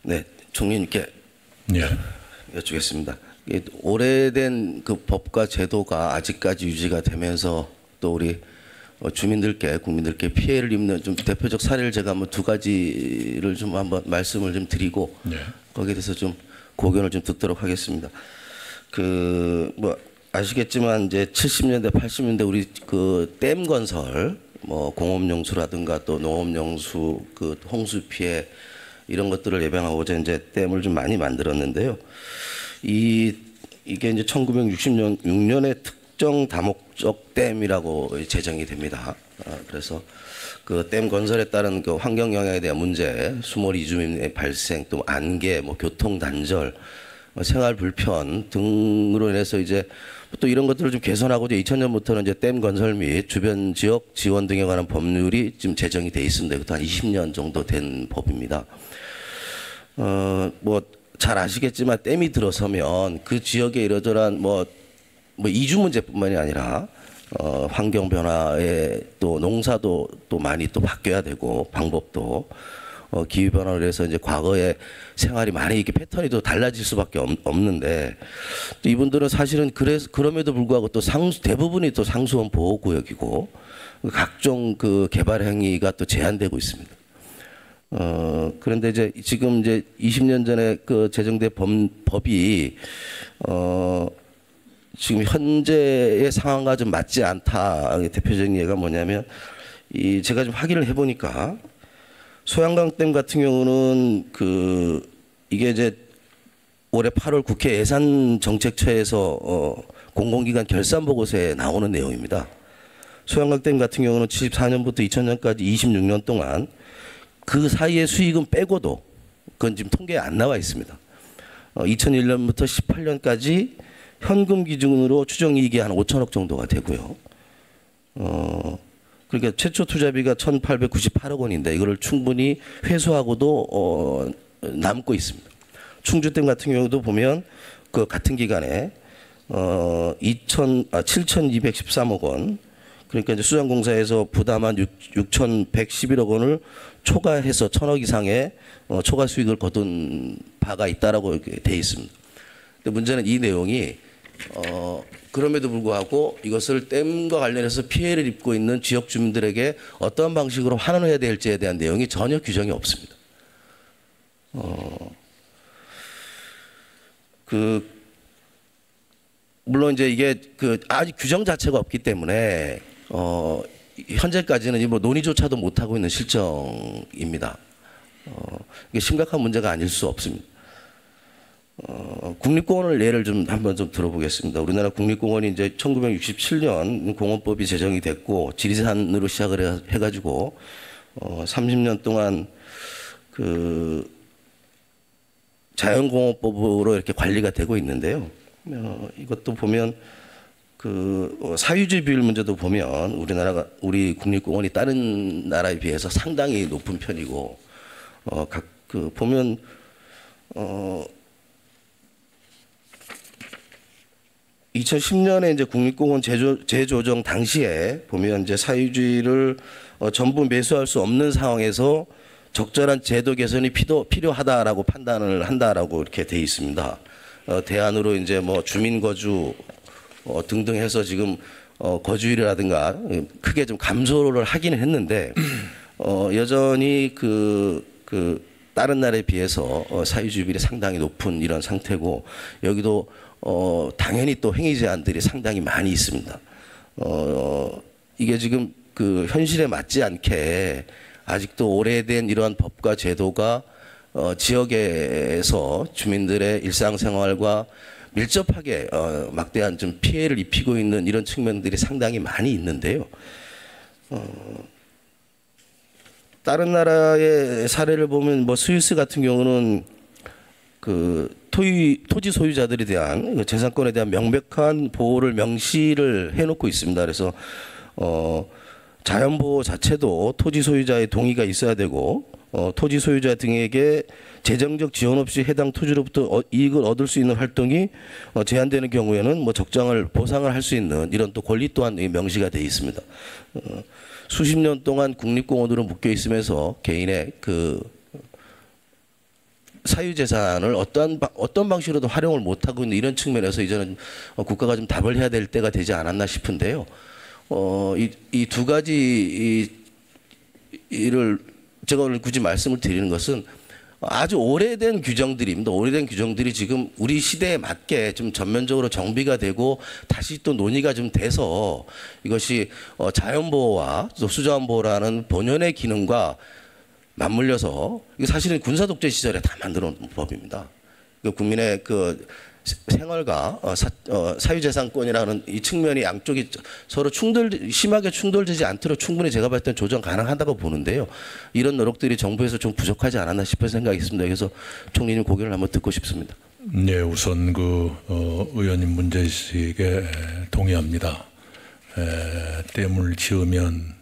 네, 총리님께 예. 여쭙겠습니다. 오래된 그 법과 제도가 아직까지 유지가 되면서 또 우리 주민들께 국민들께 피해를 입는 좀 대표적 사례를 제가 한번 두 가지를 좀 한번 말씀을 좀 드리고 예. 거기에 대해서 좀 고견을 좀 듣도록 하겠습니다. 그 뭐 아시겠지만 이제 70년대 80년대 우리 그 댐 건설 뭐 공업용수라든가 또 농업용수 그 홍수 피해 이런 것들을 예방하고자 이제 댐을 좀 많이 만들었는데요. 이게 이제 1966년에 특정 다목적 댐이라고 제정이 됩니다. 그래서 그 댐 건설에 따른 그 환경 영향에 대한 문제, 수몰 이주민의 발생, 또 안개, 뭐 교통 단절, 생활 불편 등으로 인해서 이제 또 이런 것들을 좀 개선하고 이제 2000년부터는 이제 댐 건설 및 주변 지역 지원 등에 관한 법률이 지금 제정이 돼 있습니다. 그것도 한 20년 정도 된 법입니다. 뭐 잘 아시겠지만 댐이 들어서면 그 지역에 이러저러한 뭐 이주 문제뿐만이 아니라 환경 변화에 또 농사도 또 많이 또 바뀌어야 되고 방법도 기후 변화로 해서 이제 과거의 생활이 많이 이렇게 패턴이 또 달라질 수밖에 없는데 또 이분들은 사실은 그럼에도 불구하고 또 대부분이 또 상수원 보호구역이고 각종 그 개발 행위가 또 제한되고 있습니다. 그런데 이제 지금 이제 20년 전에 그 제정된 법이 지금 현재의 상황과 좀 맞지 않다. 대표적인 예가 뭐냐면 제가 좀 확인을 해보니까 소양강댐 같은 경우는 이게 이제 올해 8월 국회 예산정책처에서 공공기관 결산 보고서에 나오는 내용입니다. 소양강댐 같은 경우는 74년부터 2000년까지 26년 동안 그 사이의 수익은 빼고도 그건 지금 통계에 안 나와 있습니다. 2001년부터 18년까지 현금 기준으로 추정이익이 한 5천억 정도가 되고요. 그러니까 최초 투자비가 1,898억 원인데 이거를 충분히 회수하고도 남고 있습니다. 충주댐 같은 경우도 보면 그 같은 기간에 7,213억 원, 그러니까 이제 수장공사에서 부담한 6,111억 원을 초과해서 1,000억 이상의 초과 수익을 거둔 바가 있다라고 이렇게 돼 있습니다. 근데 문제는 이 내용이 그럼에도 불구하고 이것을 댐과 관련해서 피해를 입고 있는 지역 주민들에게 어떤 방식으로 환원해야 될지에 대한 내용이 전혀 규정이 없습니다. 물론 이제 이게 아직 규정 자체가 없기 때문에 현재까지는 뭐 논의조차도 못 하고 있는 실정입니다. 이게 심각한 문제가 아닐 수 없습니다. 국립공원을 예를 좀 한번 좀 들어보겠습니다. 우리나라 국립공원이 이제 1967년 공원법이 제정이 됐고 지리산으로 시작을 해가지고 30년 동안 그 자연공원법으로 이렇게 관리가 되고 있는데요. 이것도 보면 사유지 비율 문제도 보면 우리 국립공원이 다른 나라에 비해서 상당히 높은 편이고 보면 2010년에 이제 국립공원 재조정 당시에 보면 이제 사유지를 전부 매수할 수 없는 상황에서 적절한 제도 개선이 필요하다라고 판단을 한다라고 이렇게 돼 있습니다. 대안으로 이제 뭐 주민 거주 등등 해서 지금 거주율이라든가 크게 좀 감소를 하기는 했는데 여전히 다른 나라에 비해서 사유지 비율이 상당히 높은 이런 상태고 여기도 당연히 또 행위 제한들이 상당히 많이 있습니다. 이게 지금 현실에 맞지 않게 아직도 오래된 이러한 법과 제도가 지역에서 주민들의 일상생활과 밀접하게 막대한 좀 피해를 입히고 있는 이런 측면들이 상당히 많이 있는데요. 다른 나라의 사례를 보면 뭐 스위스 같은 경우는 토지 소유자들에 대한 재산권에 대한 명백한 보호를 명시를 해놓고 있습니다. 그래서 자연보호 자체도 토지 소유자의 동의가 있어야 되고 토지 소유자 등에게 재정적 지원 없이 해당 토지로부터 이익을 얻을 수 있는 활동이 제한되는 경우에는 뭐 적정을 보상을 할 수 있는 이런 또 권리 또한 명시가 되어 있습니다. 수십 년 동안 국립공원으로 묶여 있으면서 개인의 사유재산을 어떤 방식으로도 활용을 못하고 있는 이런 측면에서 이제는 국가가 좀 답을 해야 될 때가 되지 않았나 싶은데요. 이 두 가지 이를 제가 오늘 굳이 말씀을 드리는 것은 아주 오래된 규정들입니다. 오래된 규정들이 지금 우리 시대에 맞게 좀 전면적으로 정비가 되고 다시 또 논의가 좀 돼서 이것이 자연보호와 또 수자원보호라는 본연의 기능과 맞물려서 이게 사실은 군사독재 시절에 다 만들어 놓은 법입니다. 국민의 그 생활과 사유재산권이라는 이 측면이 양쪽이 서로 심하게 충돌되지 않도록 충분히 제가 봤을 땐 조정 가능하다고 보는데요. 이런 노력들이 정부에서 좀 부족하지 않았나 싶은 생각이 있습니다. 그래서 총리님 고견을 한번 듣고 싶습니다. 네, 우선 의원님 문제의식에 동의합니다. 댐을 지으면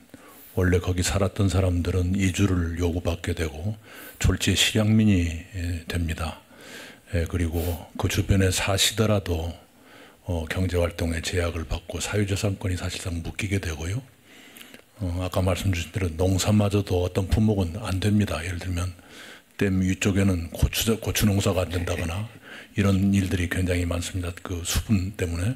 원래 거기 살았던 사람들은 이주를 요구받게 되고 졸지에 실향민이 됩니다. 그리고 그 주변에 사시더라도 경제활동에 제약을 받고 사유재산권이 사실상 묶이게 되고요. 아까 말씀 주신 대로 농사마저도 어떤 품목은 안 됩니다. 예를 들면 댐 위쪽에는 고추 농사가 안 된다거나 이런 일들이 굉장히 많습니다. 그 수분 때문에.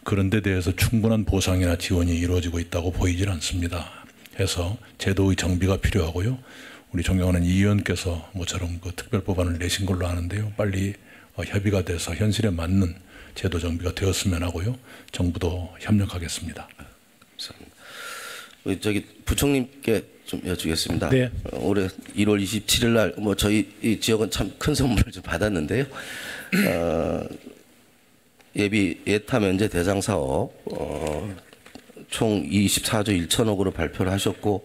그런 데 대해서 충분한 보상이나 지원이 이루어지고 있다고 보이질 않습니다. 해서 제도의 정비가 필요하고요. 우리 존경하는 이 의원께서 모처럼 그 특별법안을 내신 걸로 아는데요. 빨리 협의가 돼서 현실에 맞는 제도 정비가 되었으면 하고요. 정부도 협력하겠습니다. 감사합니다. 저기 부총님께 좀 여쭙겠습니다. 네. 올해 1월 27일 날 저희 이 지역은 참 큰 선물을 좀 받았는데요. 예비 예타 면제 대상 사업 총 24조 1천억으로 발표를 하셨고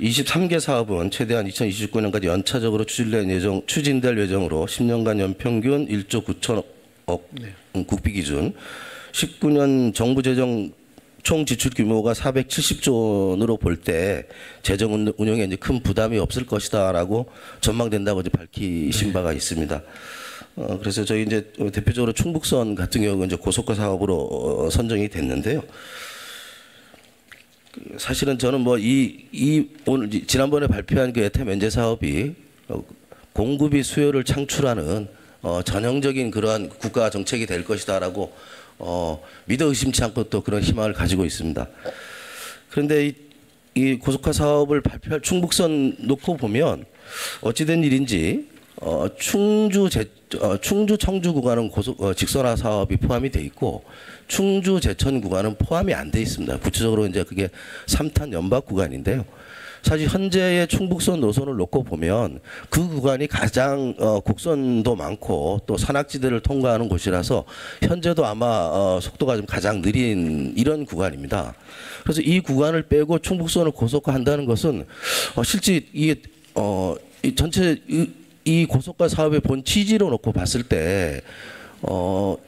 23개 사업은 최대한 2029년까지 연차적으로 추진될 예정으로 10년간 연평균 1조 9천억 국비 기준 19년 정부 재정 총 지출 규모가 470조 원으로 볼 때 재정 운영에 이제 큰 부담이 없을 것이다라고 전망된다고 이제 밝히신 바가 있습니다. 그래서 저희 이제 대표적으로 충북선 같은 경우는 이제 고속화 사업으로 선정이 됐는데요. 사실은 저는 오늘 지난번에 발표한 그 예타 면제 사업이 공급이 수요를 창출하는 전형적인 그러한 국가 정책이 될 것이다라고 믿어 의심치 않고 또 그런 희망을 가지고 있습니다. 그런데 이 고속화 사업을 발표할 충북선 놓고 보면 어찌된 일인지 충주 청주 구간은 직선화 사업이 포함이 돼 있고 충주 제천 구간은 포함이 안 돼 있습니다. 구체적으로 이제 그게 3탄 연박 구간인데요. 사실 현재의 충북선 노선을 놓고 보면 그 구간이 가장 곡선도 많고 또 산악지대를 통과하는 곳이라서 현재도 아마 속도가 좀 가장 느린 이런 구간입니다. 그래서 이 구간을 빼고 충북선을 고속화한다는 것은 실제 이게 이 전체 이 고속화 사업의 본 취지로 놓고 봤을 때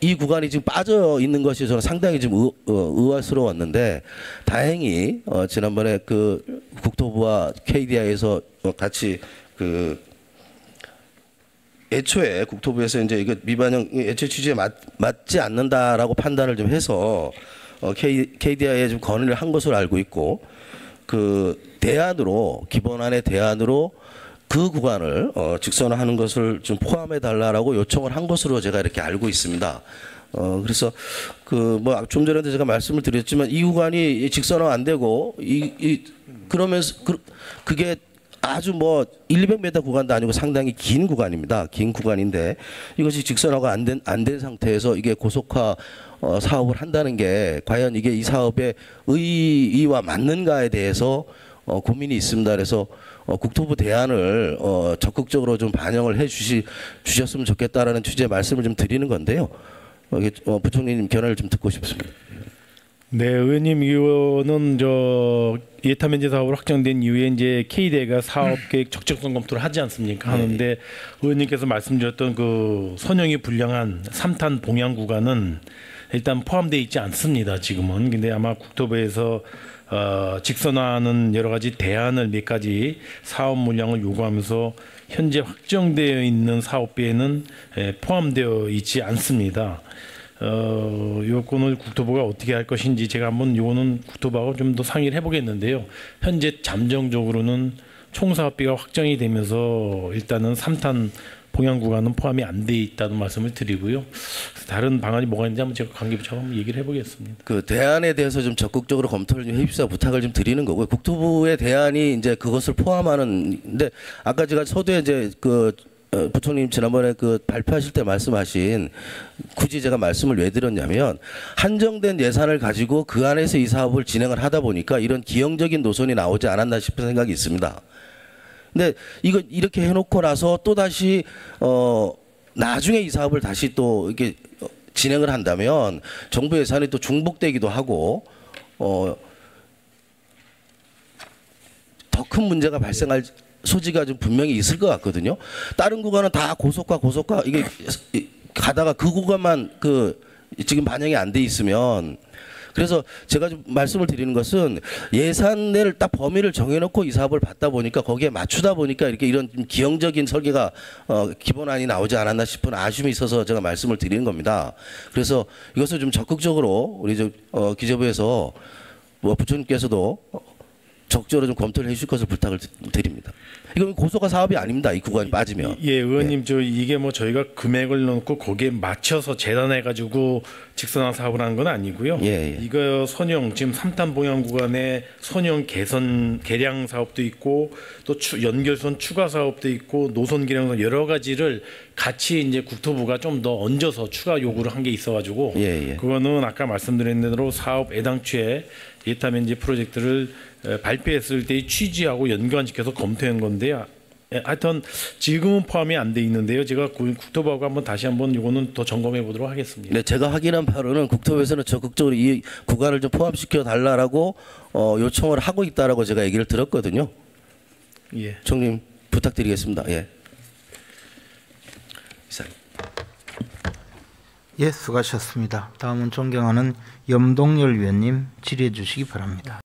이 구간이 지금 빠져 있는 것이 저는 상당히 좀 의아스러웠는데 다행히 지난번에 그 국토부와 KDI에서 같이 그 애초에 국토부에서 이제 이거 미반영 애초 취지에 맞지 않는다라고 판단을 좀 해서 KDI에 좀 건의를 한 것으로 알고 있고 그 대안으로 기본안의 대안으로 그 구간을 직선화하는 것을 좀 포함해 달라라고 요청을 한 것으로 제가 이렇게 알고 있습니다. 그래서 좀 전에도 제가 말씀을 드렸지만 이 구간이 직선화 안 되고 그러면서 그게 아주 1-200m 구간도 아니고 상당히 긴 구간입니다. 긴 구간인데 이것이 직선화가 안 된 상태에서 이게 고속화 사업을 한다는 게 과연 이게 이 사업의 의의와 맞는가에 대해서 고민이 있습니다. 그래서 국토부 대안을 적극적으로 좀 반영을 주셨으면 좋겠다라는 취지의 말씀을 좀 드리는 건데요. 부총리님 견해를 좀 듣고 싶습니다. 네, 의원님 이거는 예타 면제 사업으로 확정된 이후에 이제 KDI가 사업 계획 적정성 검토를 하지 않습니까? 하는데 의원님께서 말씀드렸던 그 선형이 불량한 3탄 봉양 구간은 일단 포함되어 있지 않습니다. 지금은. 근데 아마 국토부에서 직선화하는 여러 가지 대안을 몇 가지 사업 물량을 요구하면서 현재 확정되어 있는 사업비에는 포함되어 있지 않습니다. 요건을 국토부가 어떻게 할 것인지 제가 한번 요거는 국토부하고 좀 더 상의를 해보겠는데요. 현재 잠정적으로는 총 사업비가 확정이 되면서 일단은 3탄 봉양 구간은 포함이 안 돼 있다는 말씀을 드리고요. 다른 방안이 뭐가 있는지 한번 제가 관계부처가 한번 얘기를 해보겠습니다. 그 대안에 대해서 좀 적극적으로 검토를 좀 해주십사 부탁을 좀 드리는 거고요. 국토부의 대안이 이제 그것을 포함하는데 아까 제가 서두에 이제 그 부총님 지난번에 그 발표하실 때 말씀하신 굳이 제가 말씀을 왜 드렸냐면 한정된 예산을 가지고 그 안에서 이 사업을 진행을 하다 보니까 이런 기형적인 노선이 나오지 않았나 싶은 생각이 있습니다. 근데 이거 이렇게 해놓고 나서 또 다시 나중에 이 사업을 다시 또 이렇게 진행을 한다면 정부 예산이 또 중복되기도 하고 더 큰 문제가 발생할 소지가 좀 분명히 있을 것 같거든요. 다른 구간은 다 고속화 이게 가다가 그 구간만 그 지금 반영이 안 돼 있으면 그래서 제가 좀 말씀을 드리는 것은 예산을 딱 범위를 정해놓고 이 사업을 받다 보니까 거기에 맞추다 보니까 이렇게 이런 좀 기형적인 설계가 기본안이 나오지 않았나 싶은 아쉬움이 있어서 제가 말씀을 드리는 겁니다. 그래서 이것을 좀 적극적으로 우리 기재부에서 뭐 부총님께서도 적극적으로 좀 검토를 해주실 것을 부탁을 드립니다. 이건 고속화 사업이 아닙니다. 이 구간이 빠지면. 예, 의원님, 이게 뭐 저희가 금액을 넣고 거기에 맞춰서 재단해 가지고 직선화 사업을 하는 건 아니고요. 예. 이거 선형 지금 3탄 봉양 구간에 선형 개량 사업도 있고 또 연결선 추가 사업도 있고 노선 개량 여러 가지를 같이 이제 국토부가 좀 더 얹어서 추가 요구를 한 게 있어가지고 그거는 아까 말씀드린 대로 사업 애당초에 예타면제 프로젝트를 발표했을 때의 취지하고 연관시켜서 검토한 건데요. 하여튼 지금은 포함이 안 돼 있는데요. 제가 국토부하고 한번 다시 한번 이거는 더 점검해 보도록 하겠습니다. 네, 제가 확인한 바로는 국토부에서는 적극적으로 이 구간을 좀 포함시켜 달라라고 요청을 하고 있다라고 제가 얘기를 들었거든요. 예. 총님 부탁드리겠습니다. 예. 이상. 예, 수고하셨습니다. 다음은 존경하는 염동열 위원님 질의해 주시기 바랍니다.